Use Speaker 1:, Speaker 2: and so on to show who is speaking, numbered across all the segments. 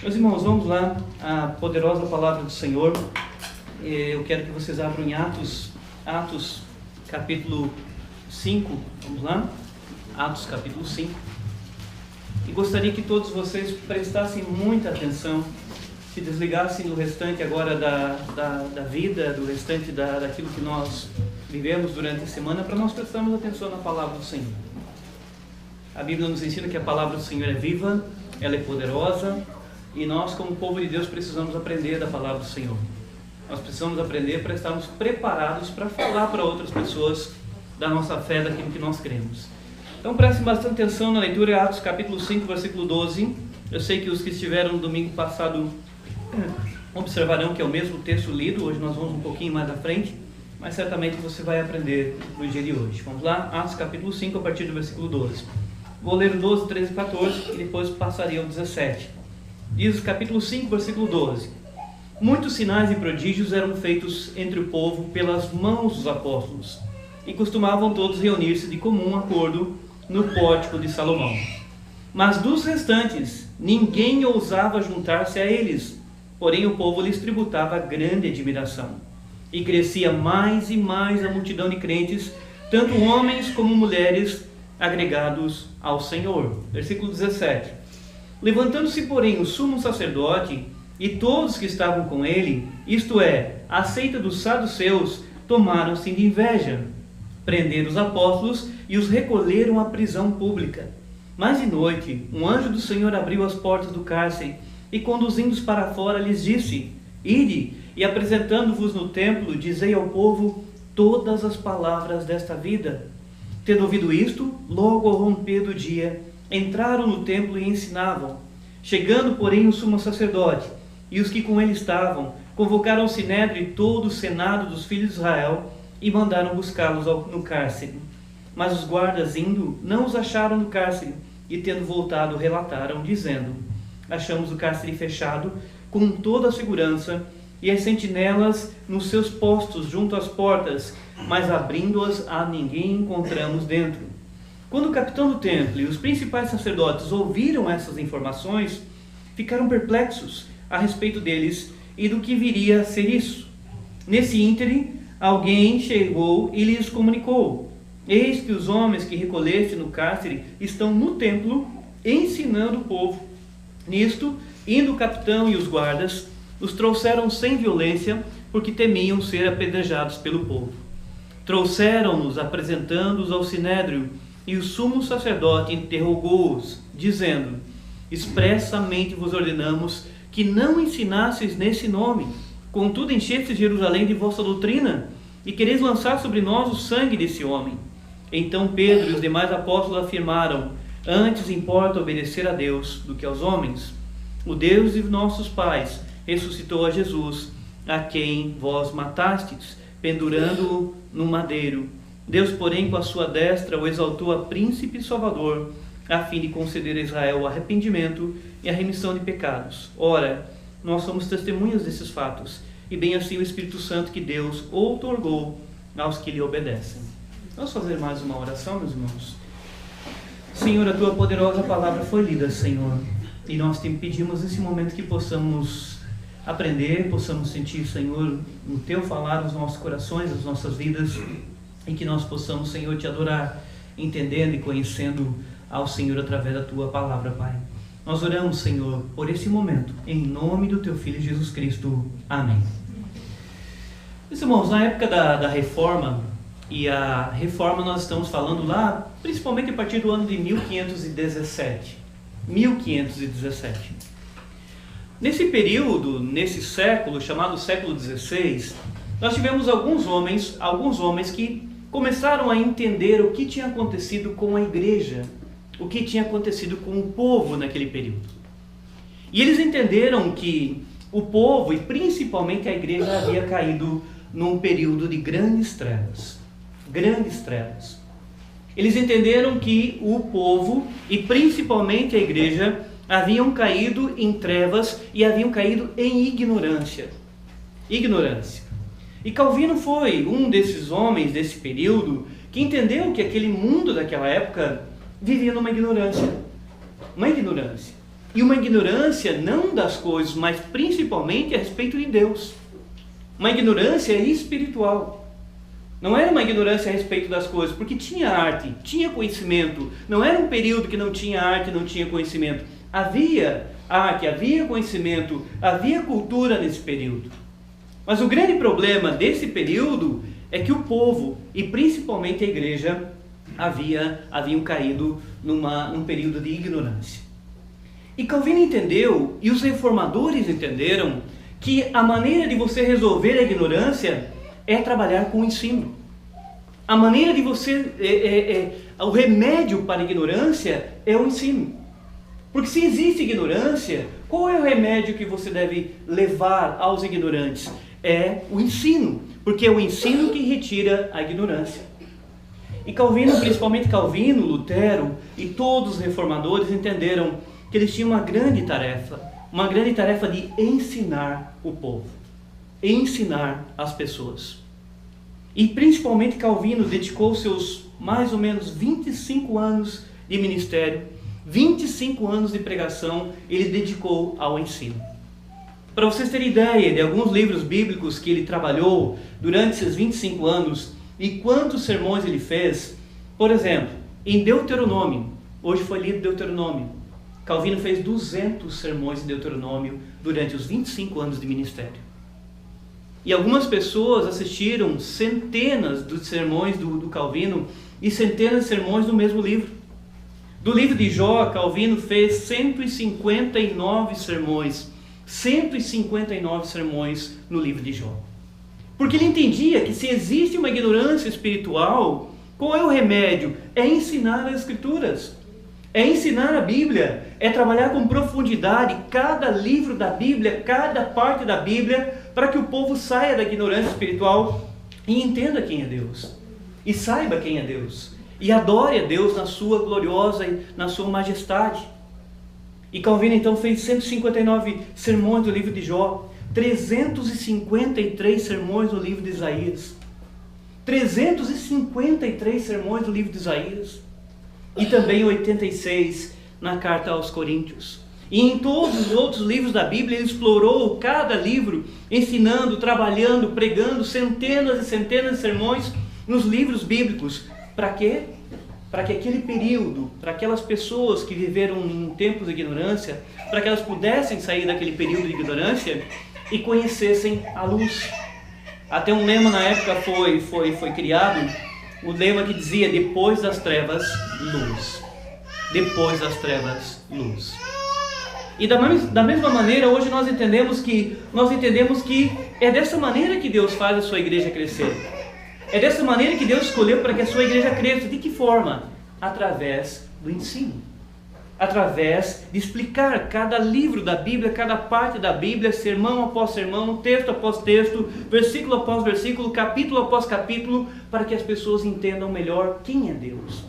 Speaker 1: Meus irmãos, vamos lá, a poderosa palavra do Senhor. Eu quero que vocês abram em Atos capítulo 5, vamos lá, Atos capítulo 5. E gostaria que todos vocês prestassem muita atenção, se desligassem do restante agora da vida, do restante daquilo que nós vivemos durante a semana, para nós prestarmos atenção na palavra do Senhor. A Bíblia nos ensina que a palavra do Senhor é viva, ela é poderosa, e nós, como povo de Deus, precisamos aprender da palavra do Senhor. Nós precisamos aprender para estarmos preparados para falar para outras pessoas da nossa fé, daquilo que nós cremos. Então prestem bastante atenção na leitura, Atos capítulo 5, versículo 12. Eu sei que os que estiveram no domingo passado observarão que é o mesmo texto lido. Hoje nós vamos um pouquinho mais à frente, mas certamente você vai aprender no dia de hoje. Vamos lá, Atos capítulo 5, a partir do versículo 12. Vou ler o 12, 13 e 14 e depois passaria ao 17. Diz capítulo 5, versículo 12. Muitos sinais e prodígios eram feitos entre o povo pelas mãos dos apóstolos, e costumavam todos reunir-se de comum acordo no pórtico de Salomão. Mas dos restantes, ninguém ousava juntar-se a eles, porém o povo lhes tributava grande admiração. E crescia mais e mais a multidão de crentes, tanto homens como mulheres, agregados ao Senhor. Versículo 17. Levantando-se, porém, o sumo sacerdote e todos que estavam com ele, isto é, a seita dos saduceus, tomaram-se de inveja, prenderam os apóstolos e os recolheram à prisão pública. Mas de noite, um anjo do Senhor abriu as portas do cárcere e, conduzindo-os para fora, lhes disse: Ide, e apresentando-vos no templo, dizei ao povo todas as palavras desta vida. Tendo ouvido isto, logo ao romper do dia, entraram no templo e ensinavam. Chegando, porém, o sumo sacerdote e os que com ele estavam, convocaram o sinédrio e todo o senado dos filhos de Israel e mandaram buscá-los no cárcere. Mas os guardas, indo, não os acharam no cárcere, e tendo voltado, relataram, dizendo: Achamos o cárcere fechado, com toda a segurança, e as sentinelas nos seus postos junto às portas, mas abrindo-as a ninguém encontramos dentro. Quando o capitão do templo e os principais sacerdotes ouviram essas informações, ficaram perplexos a respeito deles e do que viria a ser isso. Nesse ínterim, alguém chegou e lhes comunicou: Eis que os homens que recolheste no cárcere estão no templo ensinando o povo. Nisto, indo o capitão e os guardas, os trouxeram sem violência, porque temiam ser apedrejados pelo povo. Trouxeram-nos apresentando-os ao sinédrio, e o sumo sacerdote interrogou-os, dizendo: Expressamente vos ordenamos que não ensinasseis nesse nome. Contudo, enchestes Jerusalém de vossa doutrina, e quereis lançar sobre nós o sangue desse homem. Então Pedro e os demais apóstolos afirmaram: Antes importa obedecer a Deus do que aos homens. O Deus de nossos pais ressuscitou a Jesus, a quem vós matastes, pendurando-o no madeiro. Deus, porém, com a sua destra o exaltou a príncipe e salvador, a fim de conceder a Israel o arrependimento e a remissão de pecados. Ora, nós somos testemunhas desses fatos, e bem assim o Espírito Santo que Deus outorgou aos que lhe obedecem. Vamos fazer mais uma oração, meus irmãos? Senhor, a tua poderosa palavra foi lida, Senhor, e nós te pedimos nesse momento que possamos aprender, possamos sentir, Senhor, o teu falar nos nossos corações, nas nossas vidas, e que nós possamos, Senhor, te adorar, entendendo e conhecendo ao Senhor através da tua palavra, Pai. Nós oramos, Senhor, por esse momento, em nome do teu Filho Jesus Cristo. Amém. Meus irmãos, na época da Reforma, e a Reforma nós estamos falando lá, principalmente a partir do ano de 1517. 1517. Nesse período, nesse século, chamado século XVI, nós tivemos alguns homens que começaram a entender o que tinha acontecido com a igreja, o que tinha acontecido com o povo naquele período. E eles entenderam que o povo, e principalmente a igreja, havia caído num período de grandes trevas. Grandes trevas. Eles entenderam que o povo, e principalmente a igreja, haviam caído em trevas e haviam caído em ignorância. Ignorância. E Calvino foi um desses homens desse período que entendeu que aquele mundo daquela época vivia numa ignorância. Uma ignorância. E uma ignorância não das coisas, mas principalmente a respeito de Deus. Uma ignorância espiritual. Não era uma ignorância a respeito das coisas, porque tinha arte, tinha conhecimento. Não era um período que não tinha arte, não tinha conhecimento. Havia arte, havia conhecimento, havia cultura nesse período. Mas o grande problema desse período é que o povo, e principalmente a igreja, haviam caído num período de ignorância. E Calvino entendeu, e os reformadores entenderam, que a maneira de você resolver a ignorância é trabalhar com o ensino. A maneira de você... o remédio para a ignorância é o ensino. Porque se existe ignorância, qual é o remédio que você deve levar aos ignorantes? É o ensino, porque é o ensino que retira a ignorância. E Calvino, principalmente Calvino, Lutero e todos os reformadores entenderam que eles tinham uma grande tarefa de ensinar o povo, ensinar as pessoas. E principalmente Calvino dedicou seus mais ou menos 25 anos de ministério, 25 anos de pregação, ele dedicou ao ensino. Para vocês terem ideia de alguns livros bíblicos que ele trabalhou durante esses 25 anos e quantos sermões ele fez, por exemplo, em Deuteronômio, hoje foi lido Deuteronômio, Calvino fez 200 sermões em Deuteronômio durante os 25 anos de ministério. E algumas pessoas assistiram centenas de sermões do Calvino e centenas de sermões do mesmo livro. Do livro de Jó, Calvino fez 159 sermões. 159 sermões no livro de Jó. Porque ele entendia que se existe uma ignorância espiritual, qual é o remédio? É ensinar as Escrituras. É ensinar a Bíblia. É trabalhar com profundidade cada livro da Bíblia, cada parte da Bíblia, para que o povo saia da ignorância espiritual e entenda quem é Deus. E saiba quem é Deus. E adore a Deus na sua gloriosa e na sua majestade. E Calvino então fez 159 sermões do livro de Jó, 353 sermões no livro de Isaías, 353 sermões do livro de Isaías, e também 86 na carta aos Coríntios. E em todos os outros livros da Bíblia ele explorou cada livro, ensinando, trabalhando, pregando centenas e centenas de sermões nos livros bíblicos. Para quê? Para que aquele período, para aquelas pessoas que viveram em tempos de ignorância, para que elas pudessem sair daquele período de ignorância e conhecessem a luz. Até um lema na época foi criado, o lema que dizia: depois das trevas, luz. Depois das trevas, luz. E da mesma maneira, hoje nós entendemos que é dessa maneira que Deus faz a sua igreja crescer. É dessa maneira que Deus escolheu para que a sua igreja cresça. De que forma? Através do ensino. Através de explicar cada livro da Bíblia, cada parte da Bíblia, sermão após sermão, texto após texto, versículo após versículo, capítulo após capítulo, para que as pessoas entendam melhor quem é Deus.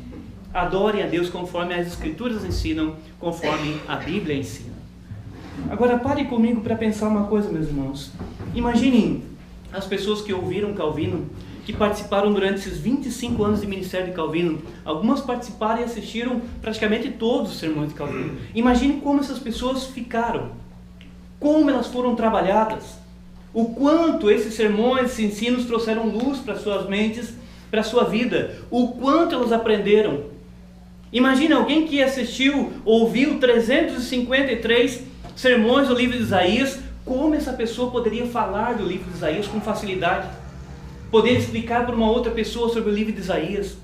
Speaker 1: Adorem a Deus conforme as Escrituras ensinam, conforme a Bíblia ensina. Agora pare comigo para pensar uma coisa, meus irmãos. Imaginem as pessoas que ouviram Calvino, que participaram durante esses 25 anos de ministério de Calvino. Algumas participaram e assistiram praticamente todos os sermões de Calvino. Imagine como essas pessoas ficaram, como elas foram trabalhadas, o quanto esses sermões, esses ensinos trouxeram luz para suas mentes, para a sua vida, o quanto elas aprenderam. Imagine alguém que assistiu, ouviu 353 sermões do livro de Isaías, como essa pessoa poderia falar do livro de Isaías com facilidade, poder explicar para uma outra pessoa sobre o livro de Isaías.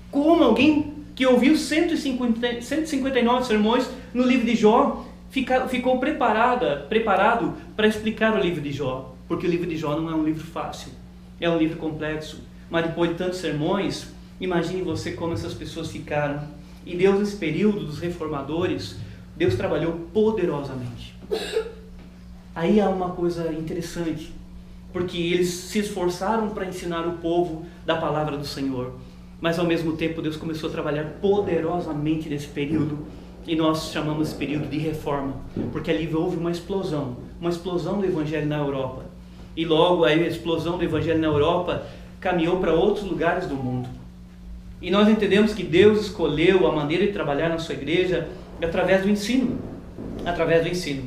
Speaker 1: Como alguém que ouviu 159 sermões no livro de Jó ficou preparado para explicar o livro de Jó, porque o livro de Jó não é um livro fácil, é um livro complexo. Mas depois de tantos sermões, imagine você como essas pessoas ficaram. E Deus, nesse período dos reformadores, Deus trabalhou poderosamente. Aí há uma coisa interessante, porque eles se esforçaram para ensinar o povo da palavra do Senhor, mas ao mesmo tempo Deus começou a trabalhar poderosamente nesse período, e nós chamamos esse período de reforma, porque ali houve uma explosão do evangelho na Europa. e logo a explosão do Evangelho na Europa caminhou para outros lugares do mundo. E nós entendemos que Deus escolheu a maneira de trabalhar na sua igreja através do ensino. Através do ensino.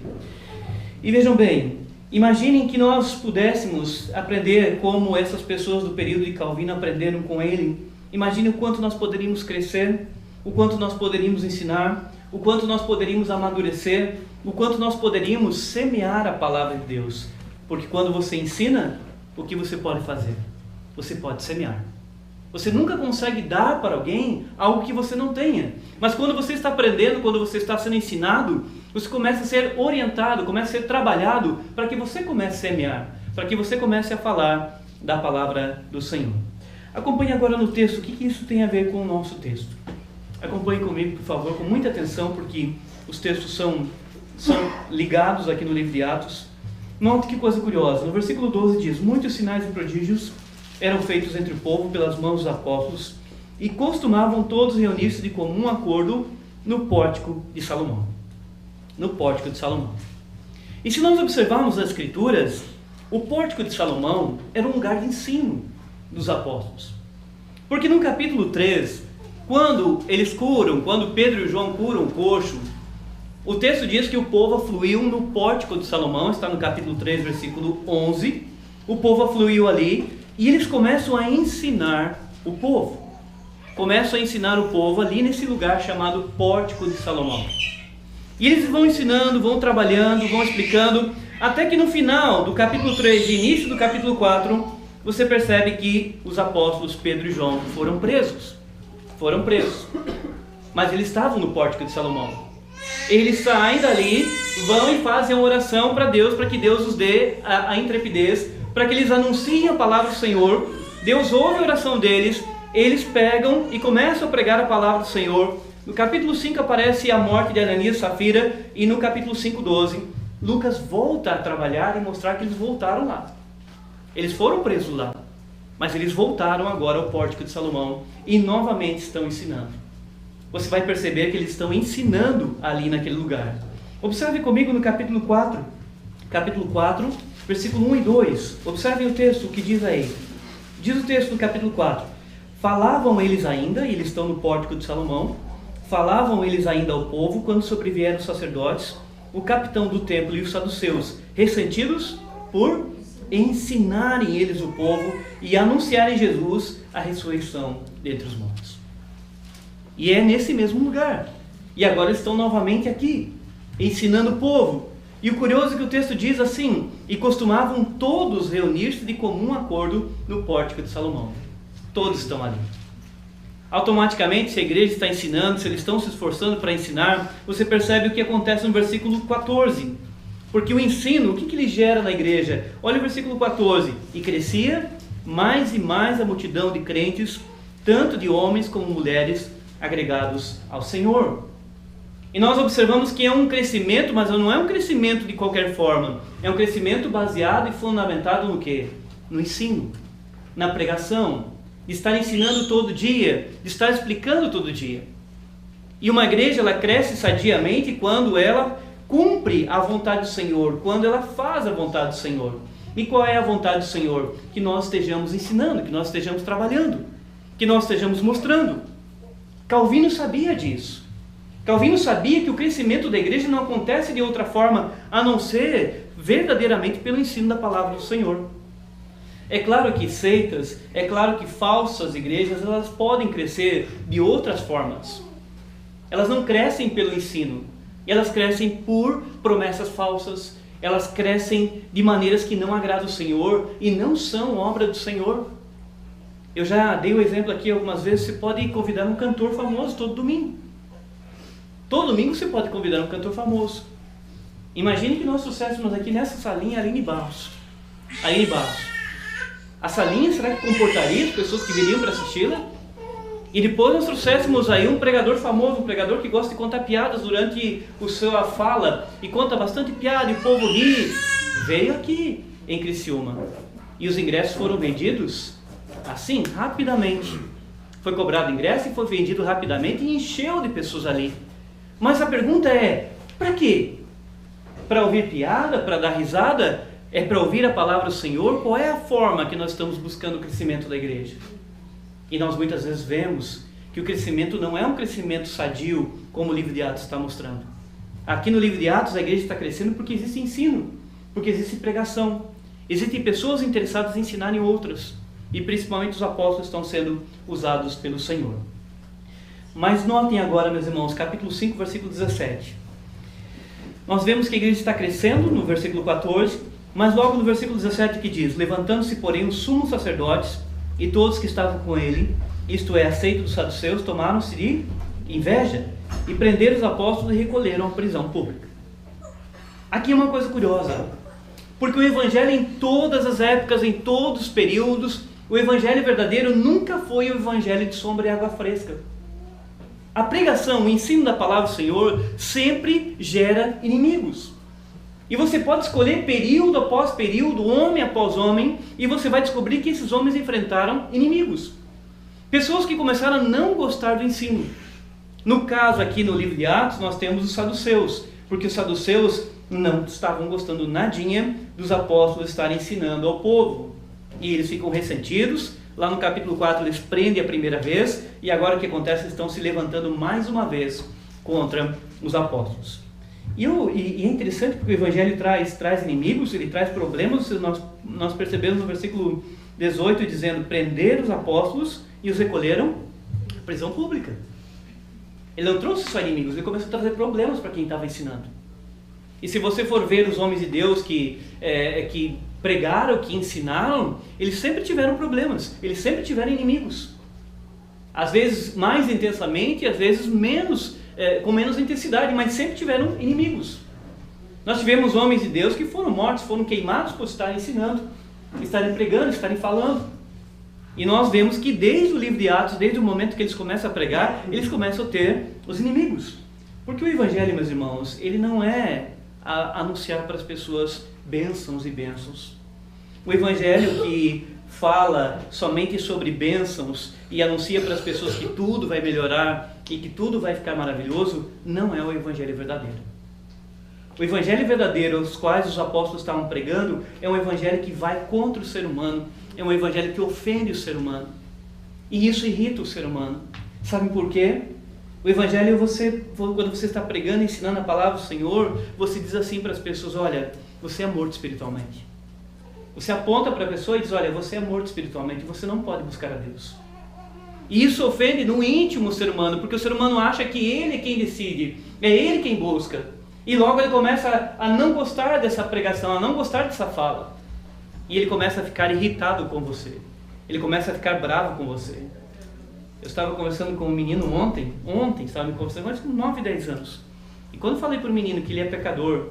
Speaker 1: E vejam bem, imaginem que nós pudéssemos aprender como essas pessoas do período de Calvino aprenderam com ele. Imagine o quanto nós poderíamos crescer, o quanto nós poderíamos ensinar, o quanto nós poderíamos amadurecer, o quanto nós poderíamos semear a palavra de Deus. Porque quando você ensina, o que você pode fazer? Você pode semear. Você nunca consegue dar para alguém algo que você não tenha. Mas quando você está aprendendo, quando você está sendo ensinado, você começa a ser orientado, começa a ser trabalhado para que você comece a semear, para que você comece a falar da palavra do Senhor. Acompanhe agora no texto, o que isso tem a ver com o nosso texto. Acompanhe comigo, por favor, com muita atenção, porque os textos são ligados aqui no livro de Atos. Note que coisa curiosa, no versículo 12 diz: muitos sinais e prodígios eram feitos entre o povo pelas mãos dos apóstolos, e costumavam todos reunir-se de comum acordo no pórtico de Salomão. No pórtico de Salomão. E se nós observarmos as Escrituras, o pórtico de Salomão era um lugar de ensino dos apóstolos. Porque no capítulo 3, quando Pedro e João curam o coxo, o texto diz que o povo afluiu no pórtico de Salomão, está no capítulo 3, versículo 11. O povo afluiu ali e eles começam a ensinar o povo. Começam a ensinar o povo ali nesse lugar chamado Pórtico de Salomão. E eles vão ensinando, vão trabalhando, vão explicando, até que no final do capítulo 3 e início do capítulo 4, você percebe que os apóstolos Pedro e João foram presos. Foram presos. Mas eles estavam no Pórtico de Salomão. Eles saem dali, vão e fazem a oração para Deus, para que Deus os dê a intrepidez, para que eles anunciem a palavra do Senhor. Deus ouve a oração deles, eles pegam e começam a pregar a palavra do Senhor. No capítulo 5 aparece a morte de Ananias e Safira, e no capítulo 5:12, Lucas volta a trabalhar e mostrar que eles voltaram lá. Eles foram presos lá, mas eles voltaram agora ao Pórtico de Salomão e novamente estão ensinando. Você vai perceber que eles estão ensinando ali naquele lugar. Observe comigo no capítulo 4, versículo 1 e 2. Observem o texto, o que diz aí. Diz o texto no capítulo 4: falavam eles ainda, e eles estão no Pórtico de Salomão, falavam eles ainda ao povo quando sobrevieram os sacerdotes, o capitão do templo e os saduceus, ressentidos por ensinarem eles o povo e anunciarem Jesus a ressurreição dentre os mortos. E é nesse mesmo lugar. E agora estão novamente aqui, ensinando o povo. E o curioso é que o texto diz assim: e costumavam todos reunir-se de comum acordo no Pórtico de Salomão. Todos estão ali. Automaticamente, se a igreja está ensinando, se eles estão se esforçando para ensinar, você percebe o que acontece no versículo 14. Porque o ensino, o que ele gera na igreja? Olha o versículo 14. E crescia mais e mais a multidão de crentes, tanto de homens como mulheres, agregados ao Senhor. E nós observamos que é um crescimento, mas não é um crescimento de qualquer forma. É um crescimento baseado e fundamentado no quê? No ensino, na pregação, de estar ensinando todo dia, de estar explicando todo dia. E uma igreja, ela cresce sadiamente quando ela cumpre a vontade do Senhor, quando ela faz a vontade do Senhor. E qual é a vontade do Senhor? Que nós estejamos ensinando, que nós estejamos trabalhando, que nós estejamos mostrando. Calvino sabia disso. Calvino sabia que o crescimento da igreja não acontece de outra forma a não ser verdadeiramente pelo ensino da palavra do Senhor. É claro que seitas, é claro que falsas igrejas, elas podem crescer de outras formas. Elas não crescem pelo ensino, elas crescem por promessas falsas, elas crescem de maneiras que não agradam o Senhor e não são obra do Senhor. Eu já dei o exemplo aqui algumas vezes. Você pode convidar um cantor famoso todo domingo. Todo domingo você pode convidar um cantor famoso. Imagine que nós trouxéssemos aqui nessa salinha a Aline Barros. Aline Barros. A salinha, será que comportaria as pessoas que viriam para assisti-la? E depois nós trouxéssemos aí um pregador famoso, um pregador que gosta de contar piadas durante a sua fala, e conta bastante piada e o povo ri. Veio aqui em Criciúma. E os ingressos foram vendidos assim, rapidamente. Foi cobrado ingresso e foi vendido rapidamente e encheu de pessoas ali. Mas a pergunta é, para quê? Para ouvir piada? Para dar risada? É para ouvir a palavra do Senhor? Qual é a forma que nós estamos buscando o crescimento da igreja? E nós muitas vezes vemos que o crescimento não é um crescimento sadio, como o livro de Atos está mostrando. Aqui no livro de Atos a igreja está crescendo porque existe ensino, porque existe pregação. Existem pessoas interessadas em ensinarem outras. E principalmente os apóstolos estão sendo usados pelo Senhor. Mas notem agora, meus irmãos, capítulo 5, versículo 17. Nós vemos que a igreja está crescendo no versículo 14, mas logo no versículo 17 que diz: levantando-se, porém, os sumos sacerdotes e todos que estavam com ele, isto é, a seita dos saduceus, tomaram-se de inveja e prenderam os apóstolos e recolheram à prisão pública. Aqui é uma coisa curiosa, porque o evangelho em todas as épocas, em todos os períodos, o evangelho verdadeiro nunca foi o evangelho de sombra e água fresca. A pregação, o ensino da palavra do Senhor sempre gera inimigos. E você pode escolher período após período, homem após homem, e você vai descobrir que esses homens enfrentaram inimigos. Pessoas que começaram a não gostar do ensino. No caso aqui no livro de Atos, nós temos os saduceus, porque os saduceus não estavam gostando nadinha dos apóstolos estarem ensinando ao povo. E eles ficam ressentidos. Lá no capítulo 4 eles prendem a primeira vez, e agora o que acontece? Eles estão se levantando mais uma vez contra os apóstolos. E é interessante porque o evangelho traz inimigos, ele traz problemas. Nós percebemos no versículo 18 dizendo: prender os apóstolos e os recolheram à prisão pública. Ele não trouxe só inimigos, ele começou a trazer problemas para quem estava ensinando. E se você for ver os homens de Deus que pregaram, que ensinaram, eles sempre tiveram problemas, eles sempre tiveram inimigos. Às vezes mais intensamente, às vezes com menos intensidade, mas sempre tiveram inimigos. Nós tivemos homens de Deus que foram mortos, foram queimados por estarem ensinando, estarem pregando, estarem falando. E nós vemos que desde o livro de Atos, desde o momento que eles começam a pregar, eles começam a ter os inimigos. Porque o evangelho, meus irmãos, ele não é anunciar para as pessoas bênçãos e bênçãos. O evangelho que fala somente sobre bênçãos e anuncia para as pessoas que tudo vai melhorar e que tudo vai ficar maravilhoso, não é o evangelho verdadeiro. O evangelho verdadeiro, os quais os apóstolos estavam pregando, é um evangelho que vai contra o ser humano, é um evangelho que ofende o ser humano. E isso irrita o ser humano. Sabem por quê? O evangelho, quando você está pregando, ensinando a palavra do Senhor, você diz assim para as pessoas: olha, você é morto espiritualmente. Você aponta para a pessoa e diz: olha, você é morto espiritualmente, você não pode buscar a Deus. E isso ofende no íntimo o ser humano, porque o ser humano acha que ele é quem decide, é ele quem busca. E logo ele começa a não gostar dessa pregação, a não gostar dessa fala. E ele começa a ficar irritado com você. Ele começa a ficar bravo com você. Eu estava conversando com um menino ontem, estava me conversando, mas com 9, 10 anos. E quando eu falei para o menino que ele é pecador,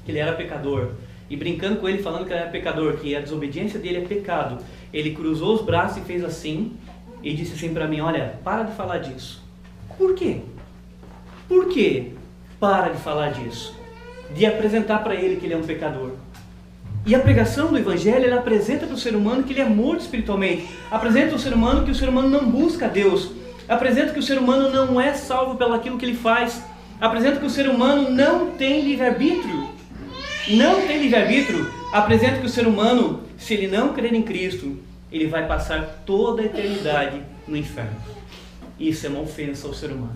Speaker 1: que ele era pecador, e brincando com ele, falando que ele era pecador, que a desobediência dele é pecado, ele cruzou os braços e fez assim, e disse assim para mim: olha, para de falar disso. Por quê? Por quê? Para de falar disso. De apresentar para ele que ele é um pecador. E a pregação do evangelho, ela apresenta para o ser humano que ele é morto espiritualmente. Apresenta ao ser humano que o ser humano não busca a Deus. Apresenta que o ser humano não é salvo pelo aquilo que ele faz. Apresenta que o ser humano não tem livre-arbítrio. Não tem livre-arbítrio. Apresenta que o ser humano, se ele não crer em Cristo, ele vai passar toda a eternidade no inferno. Isso é uma ofensa ao ser humano.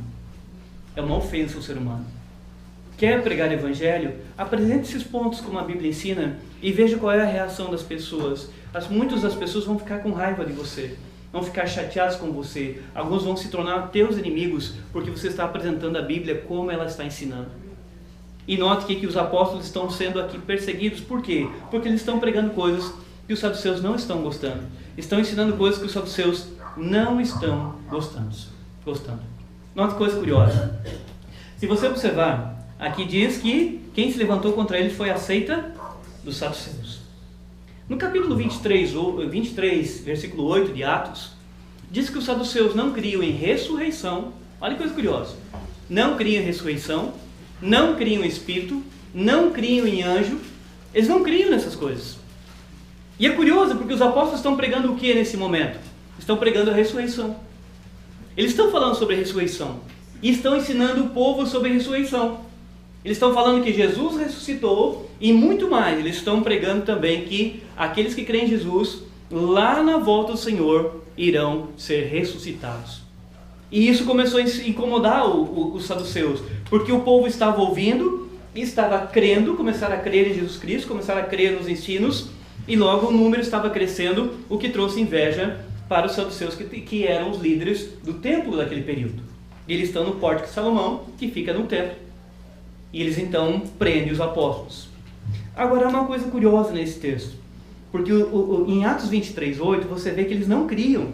Speaker 1: É uma ofensa ao ser humano. Quer pregar o evangelho? Apresente esses pontos como a Bíblia ensina e veja qual é a reação das pessoas. Muitas das pessoas vão ficar com raiva de você, vão ficar chateadas com você. Alguns vão se tornar teus inimigos porque você está apresentando a Bíblia como ela está ensinando. E note que os apóstolos estão sendo aqui perseguidos. Por quê? Porque eles estão pregando coisas que os saduceus não estão gostando. Estão ensinando coisas que os saduceus não estão gostando. Note coisa curiosa. Se você observar, aqui diz que quem se levantou contra eles foi a seita dos saduceus. No capítulo 23, versículo 8 de Atos, diz que os saduceus não criam em ressurreição. Olha que coisa curiosa. Não criam em ressurreição, não criam em espírito, não criam em anjo. Eles não criam nessas coisas. E é curioso porque os apóstolos estão pregando o que nesse momento? Estão pregando a ressurreição. Eles estão falando sobre a ressurreição e estão ensinando o povo sobre a ressurreição. Eles estão falando que Jesus ressuscitou E muito mais, eles estão pregando também que aqueles que creem em Jesus, lá na volta do Senhor, irão ser ressuscitados. E isso começou a incomodar os saduceus, porque o povo estava ouvindo, estava crendo, começaram a crer em Jesus Cristo, começaram a crer nos ensinos, e logo o número estava crescendo, o que trouxe inveja para os saduceus, que eram os líderes do templo daquele período. E eles estão no Pórtico de Salomão, que fica no templo. E eles então prendem os apóstolos. Agora há uma coisa curiosa nesse texto, porque em Atos 23:8 você vê que eles não criam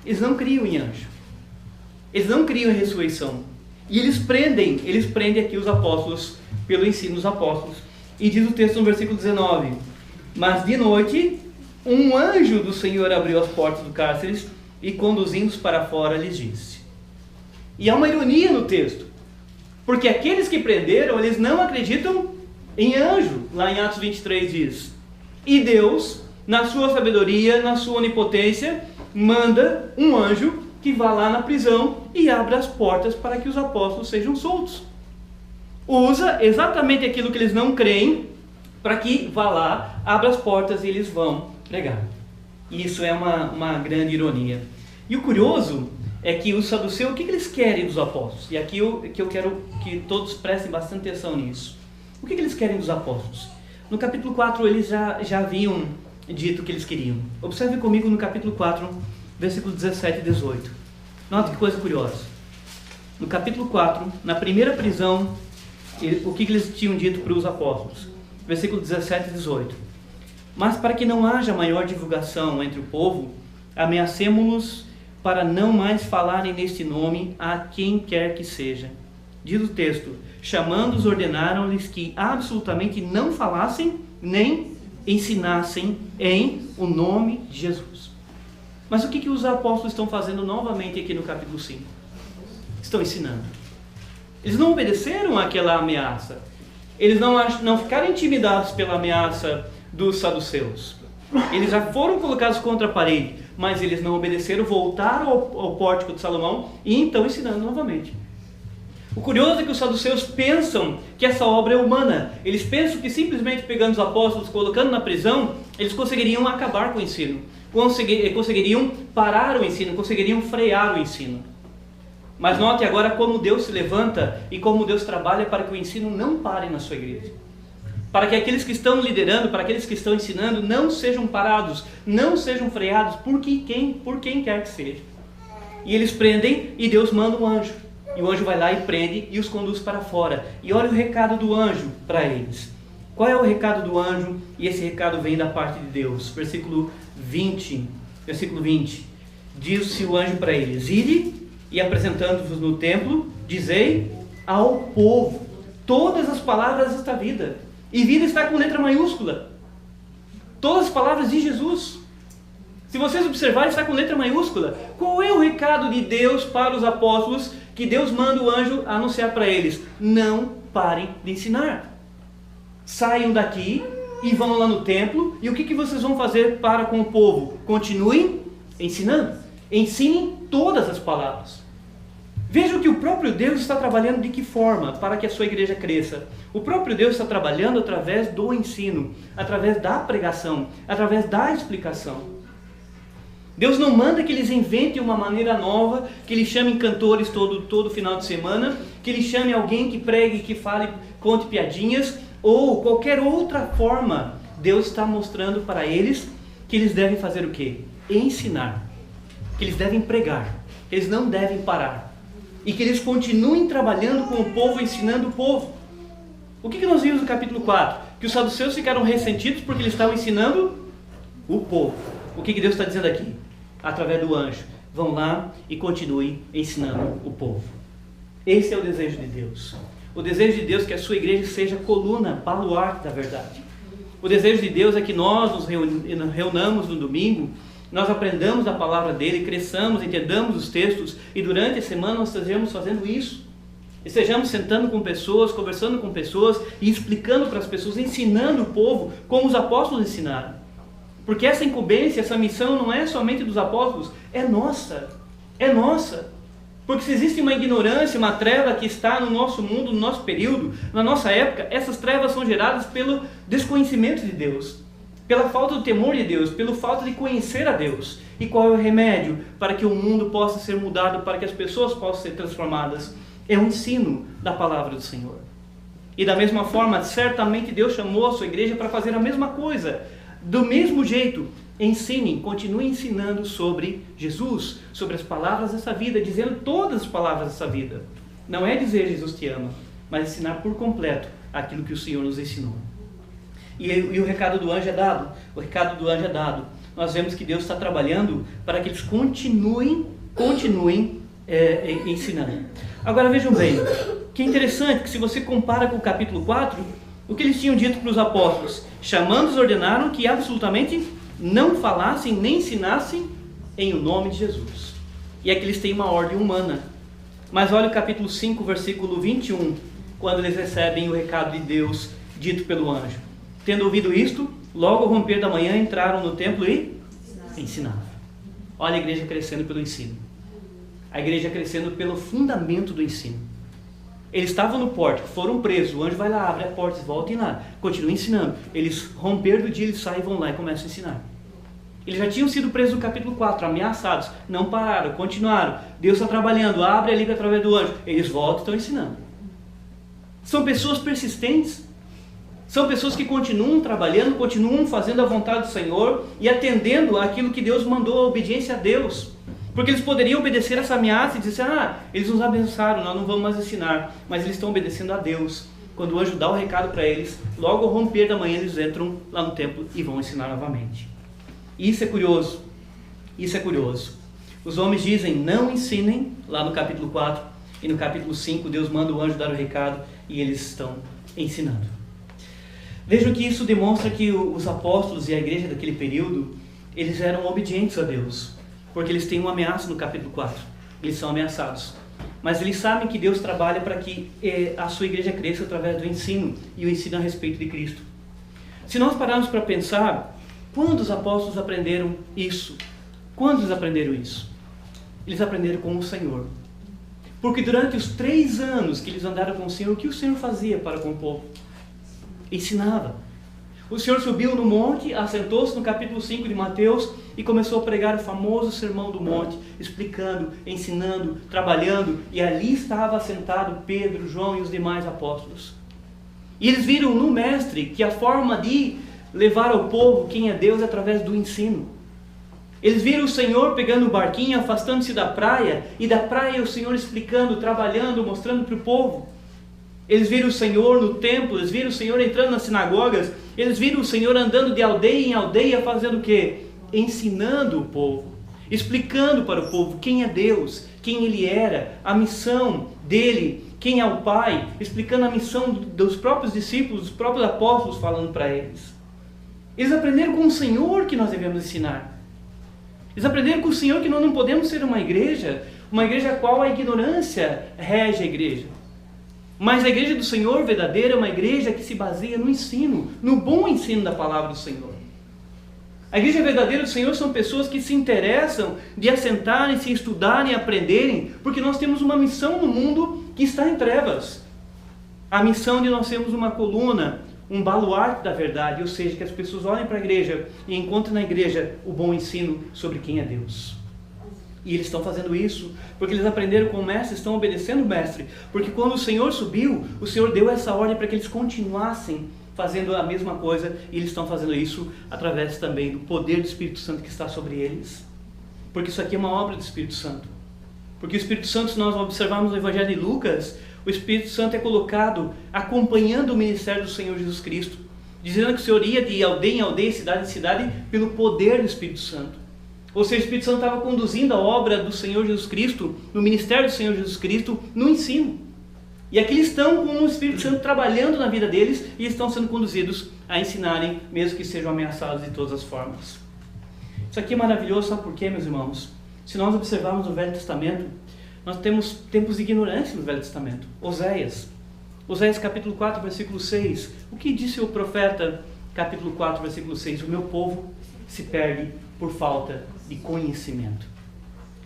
Speaker 1: em anjo, eles não criam em ressurreição, e eles prendem aqui os apóstolos pelo ensino dos apóstolos. E diz o texto no versículo 19: mas de noite um anjo do Senhor abriu as portas do cárcere e, conduzindo-os para fora, lhes disse. E há uma ironia no texto, porque aqueles que prenderam, eles não acreditam em anjo. Lá em Atos 23 diz: e Deus, na sua sabedoria, na sua onipotência, manda um anjo que vá lá na prisão e abra as portas para que os apóstolos sejam soltos. Usa exatamente aquilo que eles não creem para que vá lá, abra as portas e eles vão pregar. E isso é uma grande ironia. E o curioso é que os saduceus, o que eles querem dos apóstolos? E aqui eu quero que todos prestem bastante atenção nisso. O que eles querem dos apóstolos? No capítulo 4 eles já haviam dito o que eles queriam. Observe comigo no capítulo 4, versículo 17 e 18. Nota que coisa curiosa. No capítulo 4, na primeira prisão, o que eles tinham dito para os apóstolos? Versículo 17 e 18. Mas para que não haja maior divulgação entre o povo, ameacemo-los para não mais falarem neste nome a quem quer que seja. Diz o texto: chamando-os, ordenaram-lhes que absolutamente não falassem nem ensinassem em o nome de Jesus. Mas o que os apóstolos estão fazendo novamente aqui no capítulo 5? Estão ensinando. Eles não obedeceram àquela ameaça. Eles não ficaram intimidados pela ameaça dos saduceus. Eles já foram colocados contra a parede, mas eles não obedeceram, voltaram ao Pórtico de Salomão e então ensinando novamente. O curioso é que os saduceus pensam que essa obra é humana. Eles pensam que simplesmente pegando os apóstolos, colocando na prisão, eles conseguiriam acabar com o ensino, conseguiriam parar o ensino, conseguiriam frear o ensino. Mas note agora como Deus se levanta e como Deus trabalha para que o ensino não pare na sua igreja. Para que aqueles que estão liderando, para aqueles que estão ensinando, não sejam parados, não sejam freados por quem quer que seja. E eles prendem e Deus manda um anjo. E o anjo vai lá e prende e os conduz para fora. E olha o recado do anjo para eles. Qual é o recado do anjo? E esse recado vem da parte de Deus. Versículo 20. Diz-se o anjo para eles: ide e apresentando-vos no templo, dizei ao povo todas as palavras desta vida. E vida está com letra maiúscula. Todas as palavras de Jesus. Se vocês observarem, está com letra maiúscula. Qual é o recado de Deus para os apóstolos que Deus manda o anjo anunciar para eles? Não parem de ensinar. Saiam daqui e vão lá no templo. E o que vocês vão fazer para com o povo? Continuem ensinando. Ensinem todas as palavras. Vejam que o próprio Deus está trabalhando de que forma para que a sua igreja cresça. O próprio Deus está trabalhando através do ensino, através da pregação, através da explicação. Deus não manda que eles inventem uma maneira nova, que eles chamem cantores todo final de semana, que eles chamem alguém que pregue, que fale, conte piadinhas, ou qualquer outra forma. Deus está mostrando para eles que eles devem fazer o quê? Ensinar. Que eles devem pregar. Que eles não devem parar. E que eles continuem trabalhando com o povo, ensinando o povo. O que nós vimos no capítulo 4? Que os saduceus ficaram ressentidos porque eles estavam ensinando o povo. O que Deus está dizendo aqui? Através do anjo: vão lá e continuem ensinando o povo. Esse é o desejo de Deus. O desejo de Deus é que a sua igreja seja coluna, baluarte da verdade. O desejo de Deus é que nós nos reunamos no domingo, nós aprendamos a palavra dele, cresçamos, entendamos os textos e durante a semana nós estejamos fazendo isso. Estejamos sentando com pessoas, conversando com pessoas e explicando para as pessoas, ensinando o povo como os apóstolos ensinaram. Porque essa incumbência, essa missão não é somente dos apóstolos, é nossa. É nossa. Porque se existe uma ignorância, uma treva que está no nosso mundo, no nosso período, na nossa época, essas trevas são geradas pelo desconhecimento de Deus, pela falta do temor de Deus, pela falta de conhecer a Deus. E qual é o remédio para que o mundo possa ser mudado, para que as pessoas possam ser transformadas? É o ensino da palavra do Senhor. E da mesma forma, certamente Deus chamou a sua igreja para fazer a mesma coisa. Do mesmo jeito, ensinem, continuem ensinando sobre Jesus, sobre as palavras dessa vida, dizendo todas as palavras dessa vida. Não é dizer Jesus te ama, mas ensinar por completo aquilo que o Senhor nos ensinou. E o recado do anjo é dado. O recado do anjo é dado. Nós vemos que Deus está trabalhando para que eles continuem ensinando. Agora vejam bem, que interessante que se você compara com o capítulo 4, o que eles tinham dito para os apóstolos? Chamando-os, ordenaram que absolutamente não falassem nem ensinassem em o nome de Jesus. E aqui eles têm uma ordem humana. Mas olha o capítulo 5, versículo 21, quando eles recebem o recado de Deus dito pelo anjo. Tendo ouvido isto, logo ao romper da manhã entraram no templo e ensinavam. Olha a igreja crescendo pelo ensino. A igreja crescendo pelo fundamento do ensino. Eles estavam no pórtico, foram presos, o anjo vai lá, abre a porta, voltem lá, continuam ensinando. Eles romperam do dia, eles saem, vão lá e começam a ensinar. Eles já tinham sido presos no capítulo 4, ameaçados, não pararam, continuaram. Deus está trabalhando, abre a Bíblia através do anjo. Eles voltam e estão ensinando. São pessoas persistentes, são pessoas que continuam trabalhando, continuam fazendo a vontade do Senhor e atendendo àquilo que Deus mandou, a obediência a Deus. Porque eles poderiam obedecer essa ameaça e dizer, eles nos abençoaram, nós não vamos mais ensinar. Mas eles estão obedecendo a Deus. Quando o anjo dá o recado para eles, logo ao romper da manhã eles entram lá no templo e vão ensinar novamente. Isso é curioso. Isso é curioso. Os homens dizem, não ensinem, lá no capítulo 4. E no capítulo 5, Deus manda o anjo dar o recado e eles estão ensinando. Vejam que isso demonstra que os apóstolos e a igreja daquele período, eles eram obedientes a Deus. Porque eles têm uma ameaça no capítulo 4. Eles são ameaçados. Mas eles sabem que Deus trabalha para que a sua igreja cresça através do ensino. E o ensino a respeito de Cristo. Se nós pararmos para pensar, quando os apóstolos aprenderam isso? Quando eles aprenderam isso? Eles aprenderam com o Senhor. Porque durante os 3 anos que eles andaram com o Senhor, o que o Senhor fazia para com o povo? Ensinava. O Senhor subiu no monte, assentou-se no capítulo 5 de Mateus e começou a pregar o famoso sermão do monte, explicando, ensinando, trabalhando, e ali estava assentado Pedro, João e os demais apóstolos. E eles viram no mestre que a forma de levar ao povo quem é Deus é através do ensino. Eles viram o Senhor pegando o barquinho, afastando-se da praia, e da praia o Senhor explicando, trabalhando, mostrando para o povo. Eles viram o Senhor no templo, eles viram o Senhor entrando nas sinagogas, eles viram o Senhor andando de aldeia em aldeia, fazendo o quê? Ensinando o povo, explicando para o povo quem é Deus, quem Ele era, a missão dEle, quem é o Pai, explicando a missão dos próprios discípulos, dos próprios apóstolos, falando para eles. Eles aprenderam com o Senhor que nós devemos ensinar. Eles aprenderam com o Senhor que nós não podemos ser uma igreja a qual a ignorância rege a igreja. Mas a igreja do Senhor verdadeira é uma igreja que se baseia no ensino, no bom ensino da palavra do Senhor. A igreja verdadeira do Senhor são pessoas que se interessam de assentarem, se estudarem, aprenderem, porque nós temos uma missão no mundo que está em trevas. A missão de nós sermos uma coluna, um baluarte da verdade, ou seja, que as pessoas olhem para a igreja e encontrem na igreja o bom ensino sobre quem é Deus. E eles estão fazendo isso porque eles aprenderam com o mestre, estão obedecendo o mestre. Porque quando o Senhor subiu, o Senhor deu essa ordem para que eles continuassem fazendo a mesma coisa. E eles estão fazendo isso através também do poder do Espírito Santo que está sobre eles. Porque isso aqui é uma obra do Espírito Santo. Porque o Espírito Santo, se nós observarmos o Evangelho de Lucas, o Espírito Santo é colocado acompanhando o ministério do Senhor Jesus Cristo, dizendo que o Senhor ia de aldeia em aldeia, cidade em cidade, pelo poder do Espírito Santo. Ou seja, o Espírito Santo estava conduzindo a obra do Senhor Jesus Cristo, no ministério do Senhor Jesus Cristo, no ensino. E aqui eles estão com o Espírito Santo trabalhando na vida deles e estão sendo conduzidos a ensinarem, mesmo que sejam ameaçados de todas as formas. Isso aqui é maravilhoso, sabe por quê, meus irmãos? Se nós observarmos o Velho Testamento, nós temos tempos de ignorância no Velho Testamento. Oséias capítulo 4, versículo 6. O que disse o profeta, capítulo 4, versículo 6? O meu povo se perde por falta de conhecimento.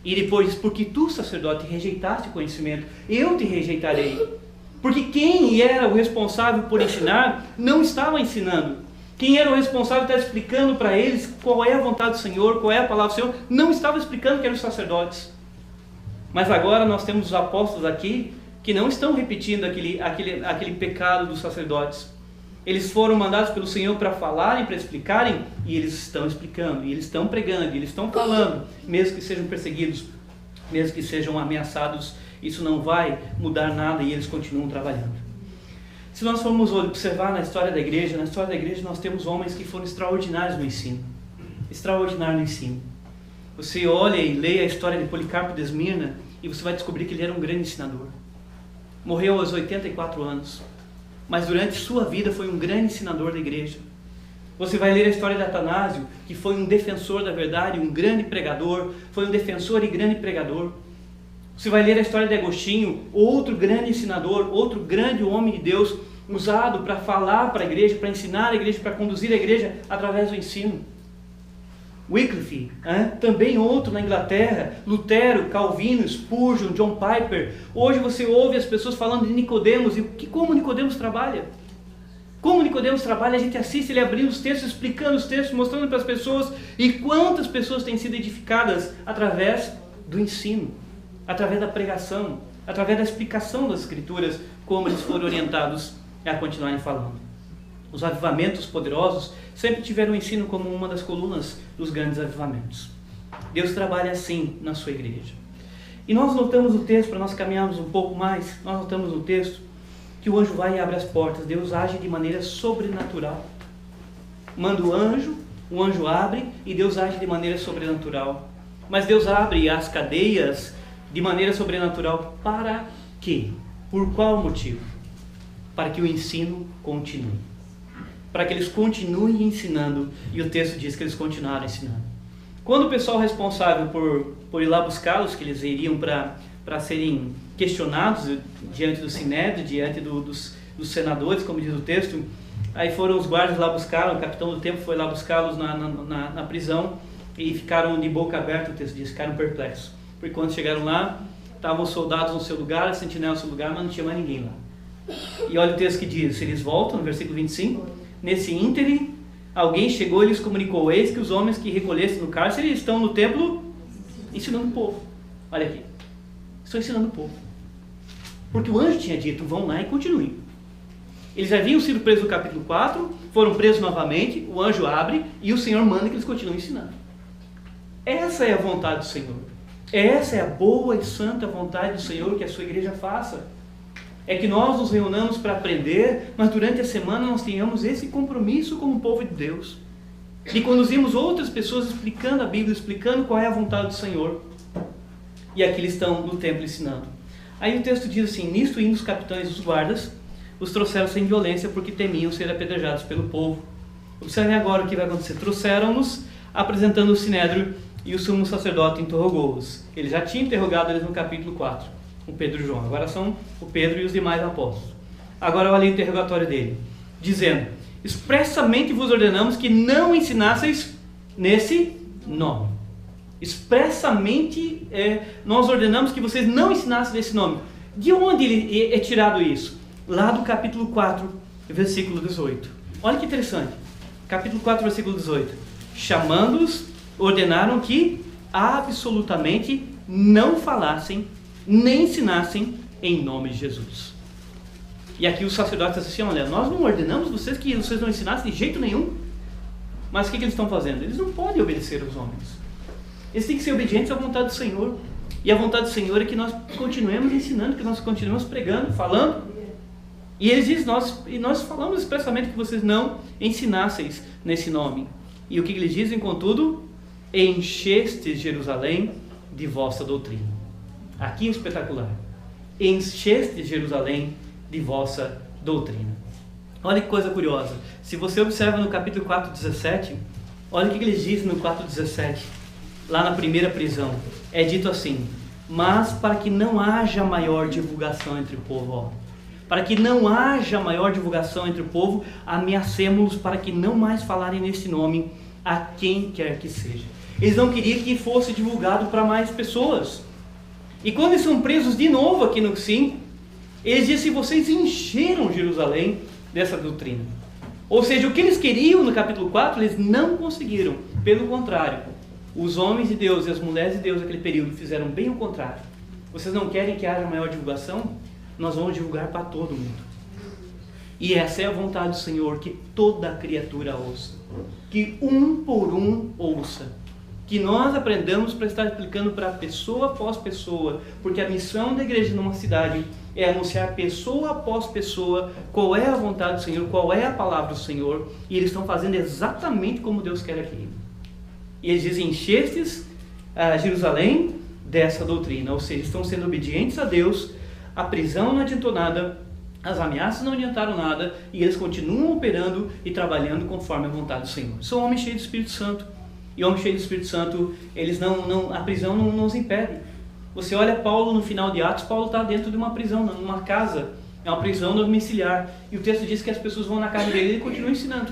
Speaker 1: E depois diz, porque tu, sacerdote, rejeitaste o conhecimento, eu te rejeitarei. Porque quem era o responsável por ensinar, não estava ensinando. Quem era o responsável estava explicando para eles qual é a vontade do Senhor, qual é a palavra do Senhor, não estava explicando que eram os sacerdotes. Mas agora nós temos os apóstolos aqui, que não estão repetindo aquele pecado dos sacerdotes. Eles foram mandados pelo Senhor para falarem, para explicarem, e eles estão explicando, e eles estão pregando, e eles estão falando, mesmo que sejam perseguidos, mesmo que sejam ameaçados, isso não vai mudar nada e eles continuam trabalhando. Se nós formos observar na história da igreja nós temos homens que foram extraordinários no ensino. Extraordinário no ensino. Você olha e lê a história de Policarpo de Esmirna e você vai descobrir que ele era um grande ensinador. Morreu aos 84 anos, mas durante sua vida foi um grande ensinador da igreja. Você vai ler a história de Atanásio, que foi um defensor da verdade, um grande pregador, foi um defensor e grande pregador. Você vai ler a história de Agostinho, outro grande ensinador, outro grande homem de Deus, usado para falar para a igreja, para ensinar a igreja, para conduzir a igreja através do ensino. Wycliffe, também outro na Inglaterra, Lutero, Calvino, Spurgeon, John Piper. Hoje você ouve as pessoas falando de Nicodemos, e como Nicodemos trabalha? Como Nicodemos trabalha, a gente assiste ele abrindo os textos, explicando os textos, mostrando para as pessoas, e quantas pessoas têm sido edificadas através do ensino, através da pregação, através da explicação das Escrituras, como eles foram orientados a continuarem falando. Os avivamentos poderosos sempre tiveram o ensino como uma das colunas dos grandes avivamentos. Deus trabalha assim na sua igreja. E nós notamos no texto, para nós caminharmos um pouco mais, nós notamos no texto que o anjo vai e abre as portas. Deus age de maneira sobrenatural. Manda o anjo abre e Deus age de maneira sobrenatural. Mas Deus abre as cadeias de maneira sobrenatural para quê? Por qual motivo? Para que o ensino continue. Para que eles continuem ensinando, e o texto diz que eles continuaram ensinando. Quando o pessoal responsável por ir lá buscá-los, que eles iriam para serem questionados diante do Sinédrio, diante dos senadores, como diz o texto, aí foram os guardas lá buscar, o capitão do templo foi lá buscá-los na prisão, e ficaram de boca aberta, o texto diz, ficaram perplexos. Porque quando chegaram lá, estavam os soldados no seu lugar, as sentinelas no seu lugar, mas não tinha mais ninguém lá. E olha o texto que diz, eles voltam, no versículo 25, nesse ínterim, alguém chegou e lhes comunicou, eis que os homens que recolhessem no cárcere estão no templo ensinando o povo. Olha aqui, estão ensinando o povo. Porque o anjo tinha dito, vão lá e continuem. Eles haviam sido presos no capítulo 4, foram presos novamente, o anjo abre e o Senhor manda que eles continuem ensinando. Essa é a vontade do Senhor. Essa é a boa e santa vontade do Senhor que a sua igreja faça. É que nós nos reunamos para aprender, mas durante a semana nós tenhamos esse compromisso como povo de Deus. E conduzimos outras pessoas explicando a Bíblia, explicando qual é a vontade do Senhor. E aqui eles estão no templo ensinando. Aí o texto diz assim, nisto indo os capitães e os guardas, os trouxeram sem violência porque temiam ser apedrejados pelo povo. Observem agora o que vai acontecer. Trouxeram-nos apresentando o Sinédrio e o sumo sacerdote interrogou-os. Ele já tinha interrogado eles no capítulo 4, o Pedro e João. Agora são o Pedro e os demais apóstolos. Agora olha o interrogatório dele, dizendo, expressamente vos ordenamos que não ensinasseis nesse nome. Expressamente nós ordenamos que vocês não ensinassem nesse nome. De onde é tirado isso? Lá do capítulo 4, versículo 18. Olha que interessante. Capítulo 4, versículo 18. Chamando-os, ordenaram que absolutamente não falassem, nem ensinassem em nome de Jesus. E aqui os sacerdotes dizem assim, olha, nós não ordenamos vocês que vocês não ensinassem de jeito nenhum. Mas o que eles estão fazendo? Eles não podem obedecer aos homens. Eles têm que ser obedientes à vontade do Senhor. E a vontade do Senhor é que nós continuemos ensinando, que nós continuemos pregando, falando. E eles dizem, nós falamos expressamente que vocês não ensinasseis nesse nome. E o que eles dizem, contudo? Enchestes Jerusalém de vossa doutrina. Aqui é espetacular. Enchestes Jerusalém de vossa doutrina. Olha que coisa curiosa. Se você observa no capítulo 4:17, olha o que eles dizem no 4:17. Lá na primeira prisão. É dito assim, mas para que não haja maior divulgação entre o povo, para que não haja maior divulgação entre o povo, ameacemos-los para que não mais falarem nesse nome a quem quer que seja. Eles não queriam que fosse divulgado para mais pessoas. E quando eles são presos de novo aqui no 5, eles dizem: vocês encheram Jerusalém dessa doutrina. Ou seja, o que eles queriam no capítulo 4, eles não conseguiram. Pelo contrário, os homens de Deus e as mulheres de Deus naquele período fizeram bem o contrário. Vocês não querem que haja maior divulgação? Nós vamos divulgar para todo mundo. E essa é a vontade do Senhor, que toda criatura ouça. Que um por um ouça. Que nós aprendamos para estar explicando para pessoa após pessoa. Porque a missão da igreja numa cidade é anunciar pessoa após pessoa qual é a vontade do Senhor, qual é a palavra do Senhor. E eles estão fazendo exatamente como Deus quer aqui. E eles dizem: enchestes Jerusalém dessa doutrina. Ou seja, estão sendo obedientes a Deus. A prisão não adiantou nada, as ameaças não adiantaram nada, e eles continuam operando e trabalhando conforme a vontade do Senhor. São homens cheios do Espírito Santo. E homens cheios do Espírito Santo, eles a prisão não os impede. Você olha Paulo no final de Atos, Paulo está dentro de uma prisão, numa casa, é uma prisão domiciliar. E o texto diz que as pessoas vão na casa dele e ele continua ensinando.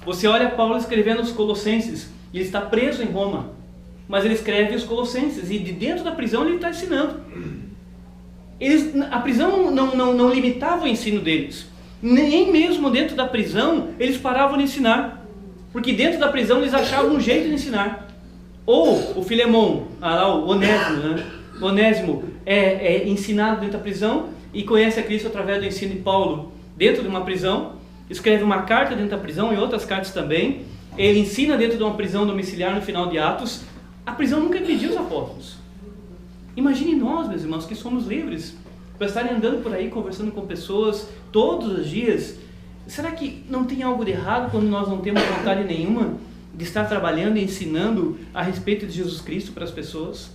Speaker 1: Você olha Paulo escrevendo os Colossenses, e ele está preso em Roma, mas ele escreve os Colossenses, e de dentro da prisão ele está ensinando. A prisão não limitava o ensino deles. Nem mesmo dentro da prisão eles paravam de ensinar. Porque dentro da prisão eles achavam um jeito de ensinar. Ou o Filemon, o Onésimo, né? O Onésimo é ensinado dentro da prisão e conhece a Cristo através do ensino de Paulo dentro de uma prisão. Escreve uma carta dentro da prisão e outras cartas também. Ele ensina dentro de uma prisão domiciliar no final de Atos. A prisão nunca impediu os apóstolos. Imagine nós, meus irmãos, que somos livres para estarem andando por aí, conversando com pessoas todos os dias. Será que não tem algo de errado quando nós não temos vontade nenhuma de estar trabalhando e ensinando a respeito de Jesus Cristo para as pessoas?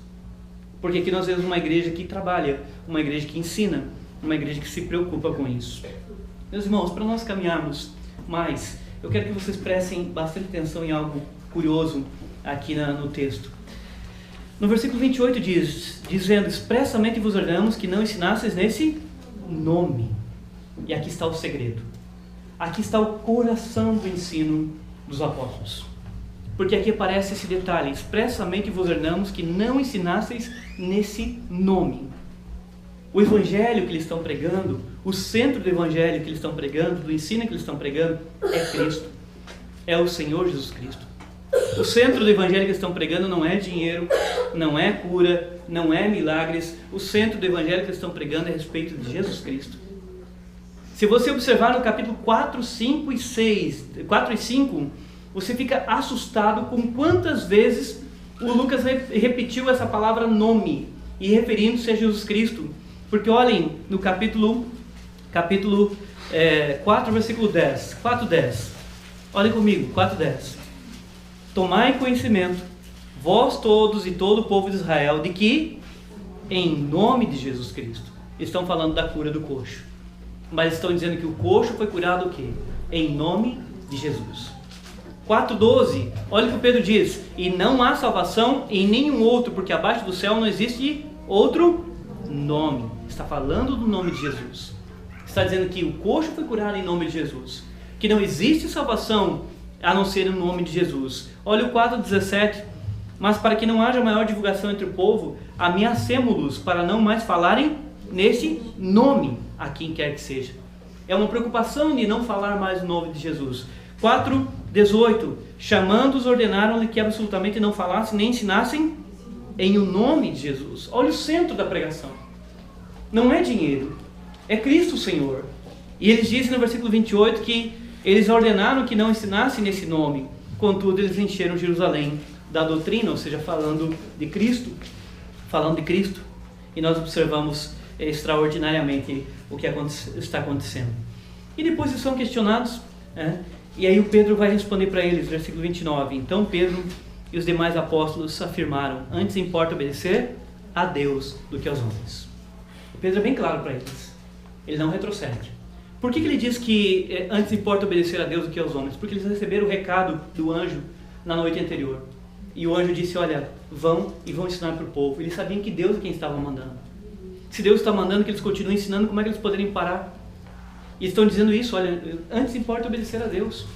Speaker 1: Porque aqui nós vemos uma igreja que trabalha, uma igreja que ensina, uma igreja que se preocupa com isso. Meus irmãos, para nós caminharmos mais, eu quero que vocês prestem bastante atenção em algo curioso aqui no texto. No versículo 28 diz, dizendo: expressamente vos ordenamos que não ensinasseis nesse nome. E aqui está o segredo. Aqui está o coração do ensino dos apóstolos. Porque aqui aparece esse detalhe: expressamente vos ordenamos que não ensinasseis nesse nome. O evangelho que eles estão pregando, o centro do evangelho que eles estão pregando, do ensino que eles estão pregando, é Cristo. É o Senhor Jesus Cristo. O centro do evangelho que eles estão pregando não é dinheiro, não é cura, não é milagres. O centro do evangelho que eles estão pregando é a respeito de Jesus Cristo. Se você observar no capítulo 4 e 5, você fica assustado com quantas vezes o Lucas repetiu essa palavra nome, e referindo-se a Jesus Cristo. Porque olhem no capítulo 4, versículo 10. 4:10. Olhem comigo, 4:10. Tomai conhecimento, vós todos e todo o povo de Israel, de que, em nome de Jesus Cristo, estão falando da cura do coxo. Mas estão dizendo que o coxo foi curado o quê? Em nome de Jesus. 4:12, olha o que o Pedro diz: e não há salvação em nenhum outro, porque abaixo do céu não existe outro nome. Está falando do nome de Jesus. Está dizendo que o coxo foi curado em nome de Jesus, que não existe salvação a não ser no nome de Jesus. Olha o 4:17, mas para que não haja maior divulgação entre o povo, ameacemo-los para não mais falarem nesse nome a quem quer que seja. É uma preocupação de não falar mais o nome de Jesus. 4:18, chamando-os, ordenaram-lhe que absolutamente não falassem nem ensinassem em o nome de Jesus. Olha o centro da pregação. Não é dinheiro, é Cristo o Senhor. E eles dizem no versículo 28 que eles ordenaram que não ensinassem nesse nome, contudo eles encheram Jerusalém da doutrina, ou seja, falando de Cristo. E nós observamos extraordinariamente o que está acontecendo. E depois eles são questionados, e aí o Pedro vai responder para eles, versículo 29. Então Pedro e os demais apóstolos afirmaram: antes importa obedecer a Deus do que aos homens. O Pedro é bem claro para eles, ele não retrocede. Por que ele diz que antes importa obedecer a Deus do que aos homens? Porque eles receberam o recado do anjo na noite anterior. E o anjo disse: olha, vão ensinar para o povo. Eles sabiam que Deus é quem estava mandando. Se Deus está mandando que eles continuem ensinando, como é que eles poderiam parar? E estão dizendo isso: olha, antes importa obedecer a Deus.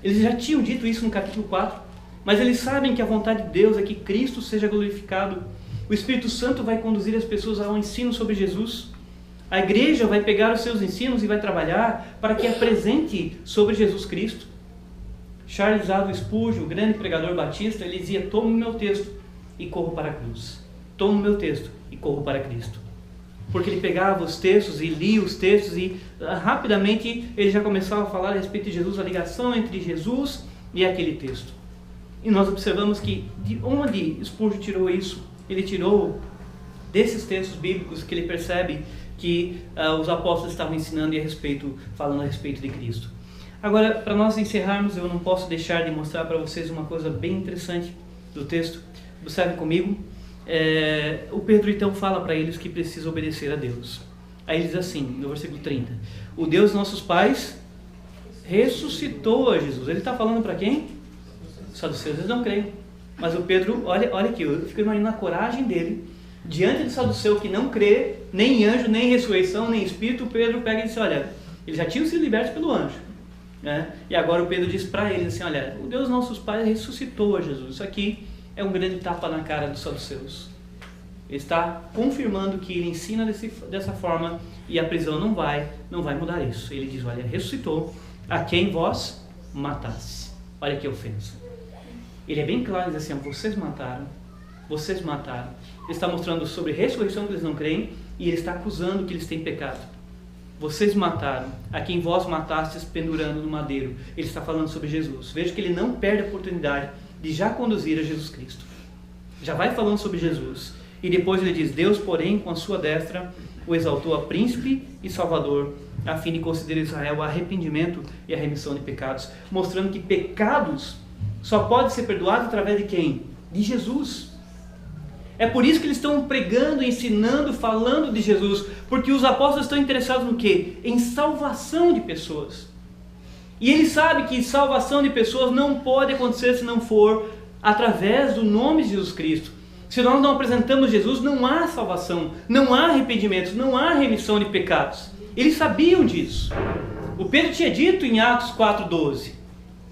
Speaker 1: Eles já tinham dito isso no capítulo 4. mas eles sabem que a vontade de Deus é que Cristo seja glorificado. O Espírito Santo vai conduzir as pessoas ao ensino sobre Jesus. A igreja vai pegar os seus ensinos e vai trabalhar para que apresente sobre Jesus Cristo. Charles A. Spurgeon, o grande pregador batista, ele dizia: tomo o meu texto e corro para a cruz. Tomo o meu texto e corro para Cristo. Porque ele pegava os textos e lia os textos e rapidamente ele já começava a falar a respeito de Jesus, a ligação entre Jesus e aquele texto. E nós observamos que de onde Spurgeon tirou isso? Ele tirou desses textos bíblicos que ele percebe que os apóstolos estavam ensinando falando a respeito de Cristo. Agora, para nós encerrarmos, eu não posso deixar de mostrar para vocês uma coisa bem interessante do texto. Observem comigo. O Pedro então fala para eles que precisa obedecer a Deus. Aí ele diz assim, no versículo 30: o Deus de nossos pais ressuscitou a Jesus. Ele está falando para quem? Os saduceus. Eles não creem. Mas o Pedro, olha aqui, eu fico imaginando a coragem dele. Diante do saduceu que não crê, nem em anjo, nem em ressurreição, nem em espírito, o Pedro pega e diz: olha, eles já tinham sido libertos pelo anjo, né? E agora o Pedro diz para eles assim: olha, o Deus dos nossos pais ressuscitou a Jesus. Isso aqui é um grande tapa na cara dos saduceus. Ele está confirmando que ele ensina dessa forma e a prisão não vai mudar isso. Ele diz: olha, ressuscitou a quem vós matasse. Olha que ofensa. Ele é bem claro, diz assim: vocês mataram. Ele está mostrando sobre ressurreição que eles não creem e ele está acusando que eles têm pecado. Vocês mataram a quem vós matastes pendurando no madeiro. Ele está falando sobre Jesus. Veja que ele não perde a oportunidade de já conduzir a Jesus Cristo. Já vai falando sobre Jesus. E depois ele diz: Deus, porém, com a sua destra, o exaltou a príncipe e salvador, a fim de conceder a Israel o arrependimento e a remissão de pecados. Mostrando que pecados só podem ser perdoados através de quem? De Jesus. É por isso que eles estão pregando, ensinando, falando de Jesus, porque os apóstolos estão interessados no quê? Em salvação de pessoas. E eles sabem que salvação de pessoas não pode acontecer se não for através do nome de Jesus Cristo. Se nós não apresentamos Jesus, não há salvação, não há arrependimento, não há remissão de pecados. Eles sabiam disso. O Pedro tinha dito em Atos 4,12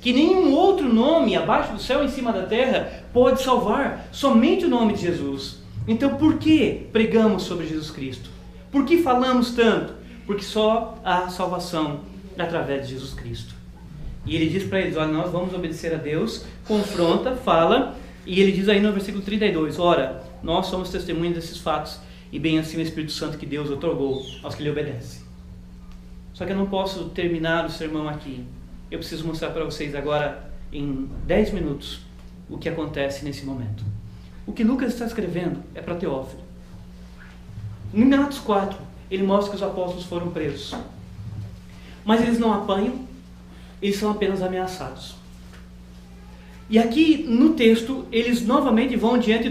Speaker 1: que nenhum outro nome abaixo do céu e em cima da terra pode salvar, somente o nome de Jesus. Então por que pregamos sobre Jesus Cristo? Por que falamos tanto? Porque só há salvação através de Jesus Cristo. E ele diz para eles: olha, nós vamos obedecer a Deus, confronta, fala, e ele diz aí no versículo 32, ora, nós somos testemunhas desses fatos, e bem assim o Espírito Santo que Deus otorgou aos que lhe obedecem. Só que eu não posso terminar o sermão aqui. Eu preciso mostrar para vocês agora, em 10 minutos, o que acontece nesse momento. O que Lucas está escrevendo é para Teófilo. Em Atos 4, ele mostra que os apóstolos foram presos. Mas eles não apanham, eles são apenas ameaçados. E aqui no texto, eles novamente vão diante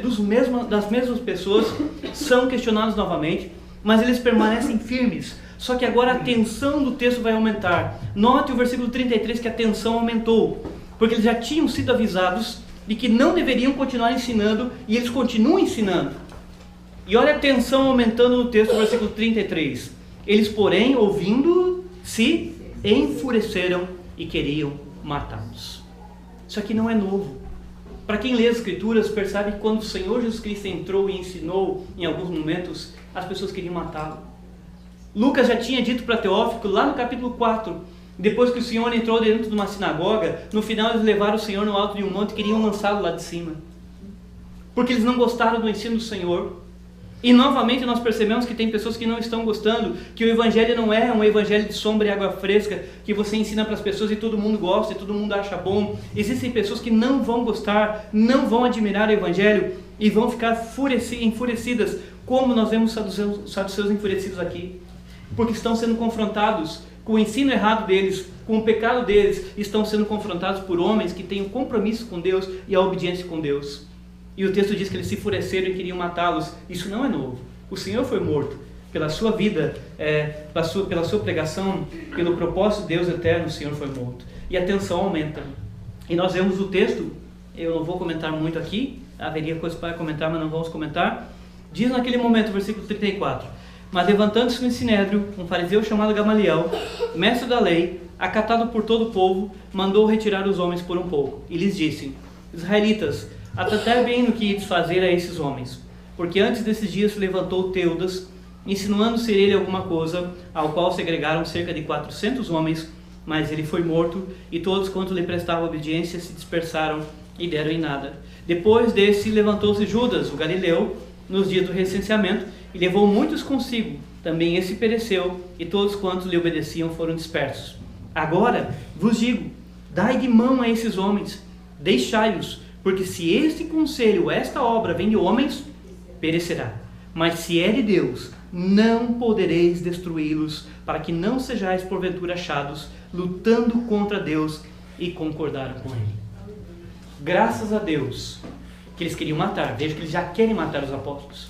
Speaker 1: das mesmas pessoas, são questionados novamente, mas eles permanecem firmes. Só que agora a tensão do texto vai aumentar. Note o versículo 33 que a tensão aumentou, porque eles já tinham sido avisados de que não deveriam continuar ensinando, e eles continuam ensinando. E olha a tensão aumentando no texto, versículo 33. Eles, porém, ouvindo, se enfureceram e queriam matá-los. Isso aqui não é novo. Para quem lê as Escrituras, percebe que quando o Senhor Jesus Cristo entrou e ensinou, em alguns momentos, as pessoas queriam matá-lo. Lucas já tinha dito para Teófilo, lá no capítulo 4, depois que o Senhor entrou dentro de uma sinagoga, no final eles levaram o Senhor no alto de um monte e queriam lançá-lo lá de cima. Porque eles não gostaram do ensino do Senhor. E novamente nós percebemos que tem pessoas que não estão gostando, que o Evangelho não é um Evangelho de sombra e água fresca, que você ensina para as pessoas e todo mundo gosta, e todo mundo acha bom. Existem pessoas que não vão gostar, não vão admirar o Evangelho e vão ficar enfurecidas, como nós vemos saduceus enfurecidos aqui. Porque estão sendo confrontados com o ensino errado deles, com o pecado deles, estão sendo confrontados por homens que têm o compromisso com Deus e a obediência com Deus. E o texto diz que eles se enfureceram e queriam matá-los. Isso não é novo. O Senhor foi morto pela sua vida, pela sua pregação, pelo propósito de Deus eterno, o Senhor foi morto. E a tensão aumenta. E nós vemos o texto, eu não vou comentar muito aqui, haveria coisas para comentar, mas não vamos comentar. Diz naquele momento, versículo 34, mas levantando-se no sinédrio, um fariseu chamado Gamaliel, mestre da lei, acatado por todo o povo, mandou retirar os homens por um pouco. E lhes disse: Israelitas, atentai bem no que ides fazer a esses homens, porque antes desses dias se levantou Teudas, insinuando ser ele alguma coisa, ao qual se agregaram cerca de 400 homens, mas ele foi morto, e todos quanto lhe prestavam obediência se dispersaram e deram em nada. Depois desse levantou-se Judas, o galileu, nos dias do recenseamento, e levou muitos consigo. Também esse pereceu, e todos quantos lhe obedeciam foram dispersos. Agora vos digo, dai de mão a esses homens, deixai-os, porque se este conselho, esta obra vem de homens, perecerá. Mas se é de Deus, não podereis destruí-los, para que não sejais porventura achados, lutando contra Deus, e concordaram com ele. Graças a Deus que eles queriam matar. Veja que eles já querem matar os apóstolos,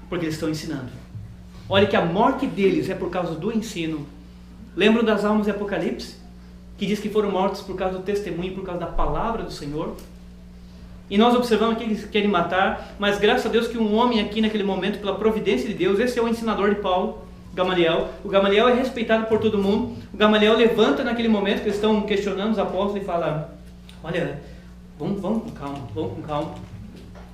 Speaker 1: porque eles estão ensinando. Olha que a morte deles é por causa do ensino. Lembram das almas de Apocalipse? Que diz que foram mortos por causa do testemunho, por causa da palavra do Senhor. E nós observamos que eles querem matar, mas graças a Deus que um homem aqui naquele momento, pela providência de Deus, esse é o ensinador de Paulo, Gamaliel. O Gamaliel é respeitado por todo mundo. O Gamaliel levanta naquele momento que eles estão questionando os apóstolos e fala: olha, vamos com calma, vamos com calma.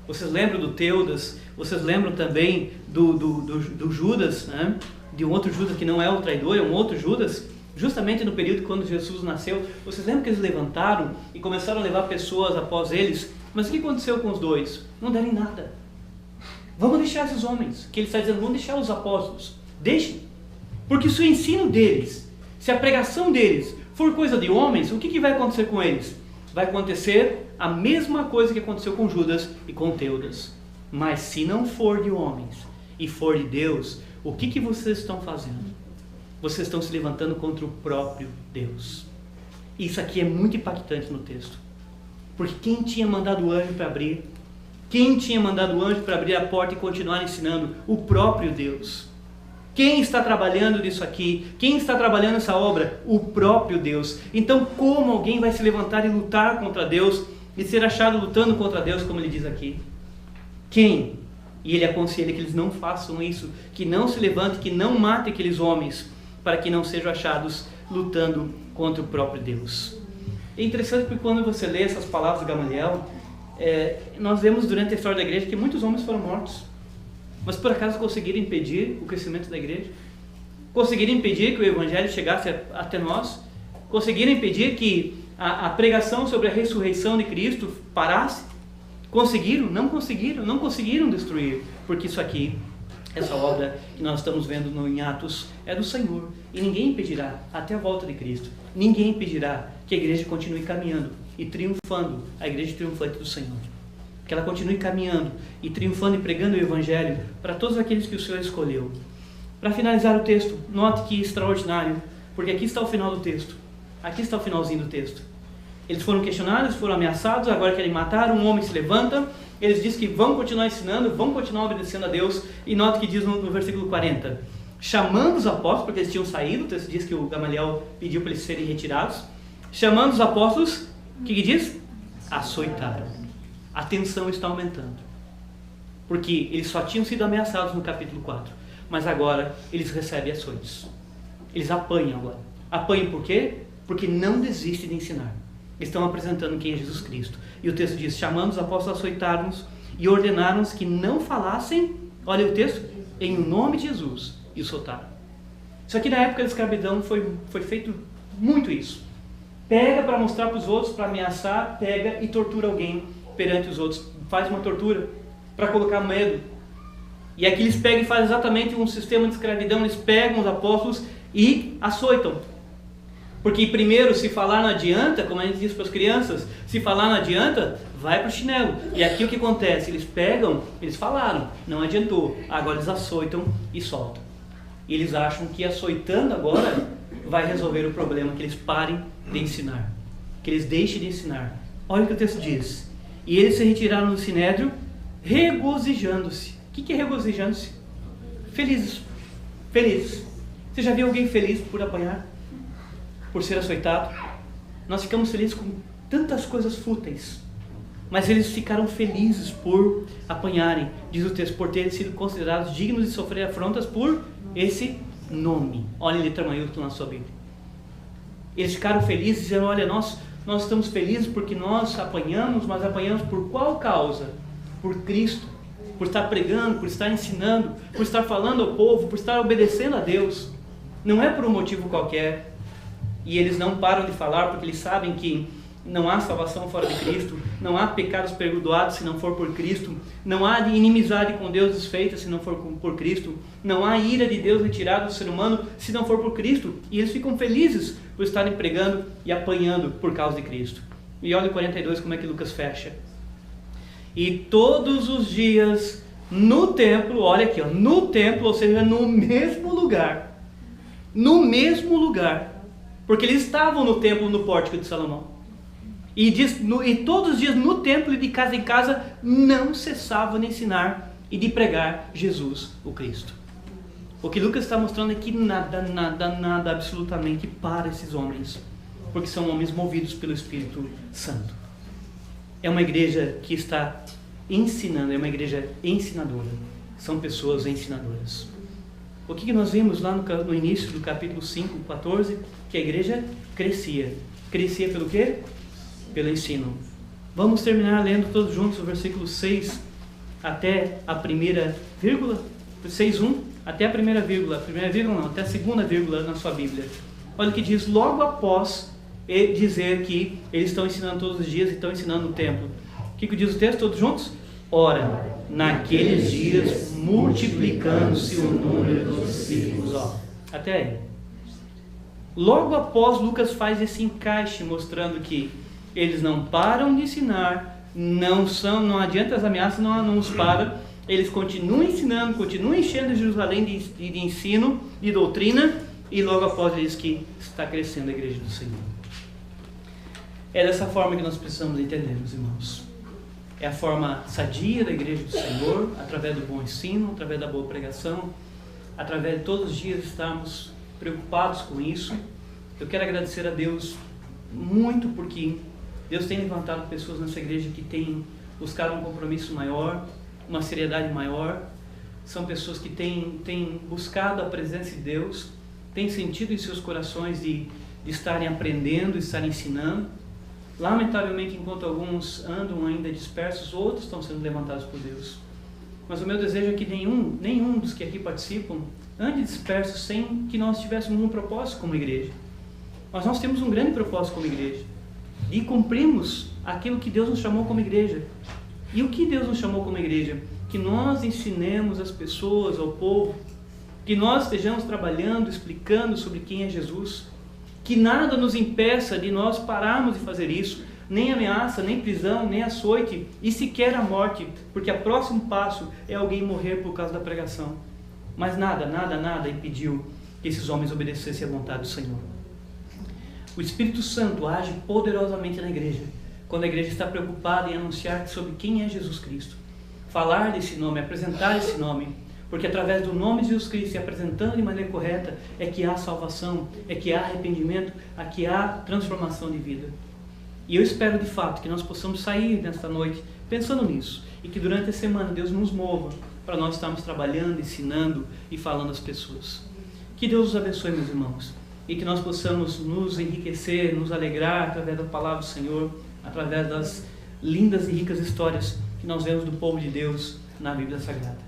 Speaker 1: Vocês lembram do Teudas? Vocês lembram também do Judas, né? De um outro Judas que não é o traidor, é um outro Judas, justamente no período quando Jesus nasceu. Vocês lembram que eles levantaram e começaram a levar pessoas após eles? Mas o que aconteceu com os dois? Não deram em nada. Vamos deixar esses homens, que ele está dizendo, vamos deixar os apóstolos. Deixem, porque se o ensino deles, se a pregação deles for coisa de homens, o que vai acontecer com eles? Vai acontecer a mesma coisa que aconteceu com Judas e com Teudas. Mas se não for de homens e for de Deus, o que vocês estão fazendo? Vocês estão se levantando contra o próprio Deus. Isso aqui é muito impactante no texto. Porque quem tinha mandado o anjo para abrir? Quem tinha mandado o anjo para abrir a porta e continuar ensinando? O próprio Deus. Quem está trabalhando nisso aqui? Quem está trabalhando essa obra? O próprio Deus. Então, como alguém vai se levantar e lutar contra Deus e ser achado lutando contra Deus, como ele diz aqui? Quem? E ele aconselha que eles não façam isso, que não se levantem, que não matem aqueles homens, para que não sejam achados lutando contra o próprio Deus. É interessante porque quando você lê essas palavras de Gamaliel, nós vemos durante a história da igreja que muitos homens foram mortos. Mas por acaso conseguiram impedir o crescimento da igreja? Conseguiram impedir que o evangelho chegasse até nós? Conseguiram impedir que a pregação sobre a ressurreição de Cristo parasse? Conseguiram? Não conseguiram. Não conseguiram destruir. Porque isso aqui, essa obra que nós estamos vendo em Atos, é do Senhor. E ninguém impedirá até a volta de Cristo. Ninguém impedirá que a igreja continue caminhando e triunfando, a igreja triunfante do Senhor. Que ela continue caminhando e triunfando e pregando o Evangelho para todos aqueles que o Senhor escolheu. Para finalizar o texto, note que extraordinário, porque aqui está o final do texto. Aqui está o finalzinho do texto. Eles foram questionados, foram ameaçados, agora querem matar, um homem se levanta, eles dizem que vão continuar ensinando, vão continuar obedecendo a Deus, e note que diz no versículo 40, chamando os apóstolos, porque eles tinham saído, o texto diz que o Gamaliel pediu para eles serem retirados, chamando os apóstolos, o que diz? Açoitaram. A tensão está aumentando, porque eles só tinham sido ameaçados no capítulo 4, mas agora eles recebem açoites, eles apanham agora. Apanham por quê? Porque não desistem de ensinar. Estão apresentando quem é Jesus Cristo. E o texto diz, chamando os apóstolos, açoitaram-nos e ordenaram-nos que não falassem, olha o texto, em nome de Jesus, e o soltaram. Isso aqui na época da escravidão foi feito muito isso. Pega para mostrar para os outros, para ameaçar, pega e tortura alguém perante os outros. Faz uma tortura para colocar medo. E aqui eles pegam e fazem exatamente um sistema de escravidão. Eles pegam os apóstolos e açoitam. Porque primeiro, se falar não adianta, como a gente diz para as crianças, se falar não adianta, vai para o chinelo. E aqui o que acontece? Eles pegam, eles falaram, não adiantou. Agora eles açoitam e soltam. E eles acham que açoitando agora vai resolver o problema, que eles parem de ensinar, que eles deixem de ensinar. Olha o que o texto diz. E eles se retiraram do sinédrio, regozijando-se. O que é regozijando-se? Felizes. Felizes. Você já viu alguém feliz por apanhar? Por ser açoitado? Nós ficamos felizes com tantas coisas fúteis, mas eles ficaram felizes por apanharem, diz o texto, por terem sido considerados dignos de sofrer afrontas por esse nome. Olha a letra maiúscula na sua Bíblia. Eles ficaram felizes e disseram, olha, nós nós estamos felizes porque nós apanhamos, mas apanhamos por qual causa? Por Cristo, por estar pregando, por estar ensinando, por estar falando ao povo, por estar obedecendo a Deus. Não é por um motivo qualquer. E eles não param de falar porque eles sabem que não há salvação fora de Cristo, não há pecados perdoados se não for por Cristo, não há inimizade com Deus desfeita se não for por Cristo, não há ira de Deus retirada do ser humano se não for por Cristo. E eles ficam felizes por estarem pregando e apanhando por causa de Cristo. E olha o 42 como é que Lucas fecha. E todos os dias no templo, olha aqui, ó, no templo, ou seja, no mesmo lugar, porque eles estavam no templo, no pórtico de Salomão. E todos os dias no templo e de casa em casa não cessavam de ensinar e de pregar Jesus, o Cristo. O que Lucas está mostrando é que nada absolutamente para esses homens, porque são homens movidos pelo Espírito Santo. É uma igreja que está ensinando, é uma igreja ensinadora. São pessoas ensinadoras. O que nós vimos lá no início do capítulo 5, 14? Que a igreja crescia. Crescia pelo quê? Pelo ensino. Vamos terminar lendo todos juntos o versículo 6 até a primeira vírgula, 6:1 até a primeira vírgula não, até a segunda vírgula na sua Bíblia. Olha o que diz logo após dizer que eles estão ensinando todos os dias e estão ensinando no templo. O que diz o texto todos juntos? Ora, naqueles dias multiplicando-se o número dos discípulos. Até aí. Logo após, Lucas faz esse encaixe mostrando que eles não param de ensinar, não adianta as ameaças, não os param, eles continuam ensinando, continuam enchendo Jerusalém de ensino, de doutrina, e logo após diz que está crescendo a igreja do Senhor. É dessa forma que nós precisamos entender, meus irmãos. É a forma sadia da igreja do Senhor, através do bom ensino, através da boa pregação, através de todos os dias estarmos preocupados com isso. Eu quero agradecer a Deus muito porque Deus tem levantado pessoas nessa igreja que têm buscado um compromisso maior, uma seriedade maior. São pessoas que têm buscado a presença de Deus, têm sentido em seus corações de estarem aprendendo, de estarem ensinando. Lamentavelmente, enquanto alguns andam ainda dispersos, outros estão sendo levantados por Deus. Mas o meu desejo é que nenhum dos que aqui participam ande disperso sem que nós tivéssemos um propósito como igreja. Mas nós temos um grande propósito como igreja. E cumprimos aquilo que Deus nos chamou como igreja. E o que Deus nos chamou como igreja? Que nós ensinemos as pessoas, ao povo, que nós estejamos trabalhando, explicando sobre quem é Jesus, que nada nos impeça de nós pararmos de fazer isso, nem ameaça, nem prisão, nem açoite, e sequer a morte, porque o próximo passo é alguém morrer por causa da pregação. Mas nada impediu que esses homens obedecessem à vontade do Senhor. O Espírito Santo age poderosamente na igreja, quando a igreja está preocupada em anunciar sobre quem é Jesus Cristo, falar desse nome, apresentar esse nome, porque através do nome de Jesus Cristo e apresentando de maneira correta é que há salvação, é que há arrependimento, é que há transformação de vida. E eu espero de fato que nós possamos sair nesta noite pensando nisso e que durante a semana Deus nos mova para nós estarmos trabalhando, ensinando e falando às pessoas. Que Deus os abençoe, meus irmãos, e que nós possamos nos enriquecer, nos alegrar através da palavra do Senhor, através das lindas e ricas histórias que nós vemos do povo de Deus na Bíblia Sagrada.